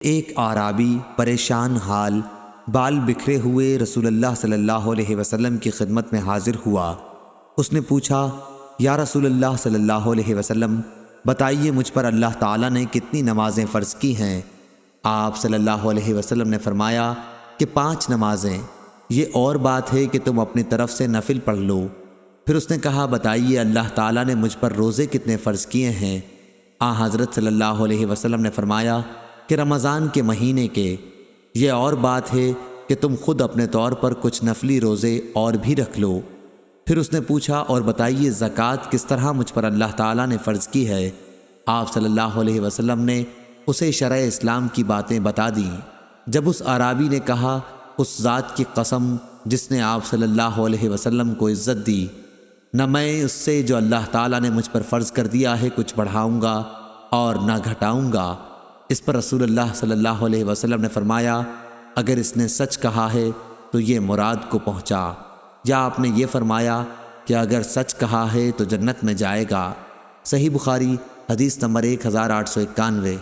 ایک اعرابی پریشان حال بال بکھرے ہوئے رسول اللہ صلی اللہ علیہ وسلم کی خدمت میں حاضر ہوا۔ اس نے پوچھا، یا رسول اللہ صلی اللہ علیہ وسلم، بتائیے مجھ پر اللہ تعالیٰ نے کتنی نمازیں فرض کی ہیں؟ آپ صلی اللہ علیہ وسلم نے فرمایا کہ 5 نمازیں، یہ اور بات ہے کہ تم اپنی طرف سے نفل پڑھ لو۔ پھر اس نے کہا، بتائیے اللہ تعالیٰ نے مجھ پر روزے کتنے فرض کیے ہیں؟ حضرت صلی اللہ علیہ وسلم نے فرمایا کہ رمضان کے مہینے کے، یہ اور بات ہے کہ تم خود اپنے طور پر کچھ نفلی روزے اور بھی رکھ لو۔ پھر اس نے پوچھا، اور بتائیے زکوٰۃ کس طرح مجھ پر اللہ تعالیٰ نے فرض کی ہے؟ آپ صلی اللہ علیہ وسلم نے اسے شرع اسلام کی باتیں بتا دیں۔ جب اس اعرابی نے کہا، اس ذات کی قسم جس نے آپ صلی اللہ علیہ وسلم کو عزت دی، نہ میں اس سے جو اللہ تعالیٰ نے مجھ پر فرض کر دیا ہے کچھ بڑھاؤں گا اور نہ گھٹاؤں گا۔ اس پر رسول اللہ صلی اللہ علیہ وسلم نے فرمایا، اگر اس نے سچ کہا ہے تو یہ مراد کو پہنچا، یا آپ نے یہ فرمایا کہ اگر سچ کہا ہے تو جنت میں جائے گا۔ صحیح بخاری حدیث نمبر 1891۔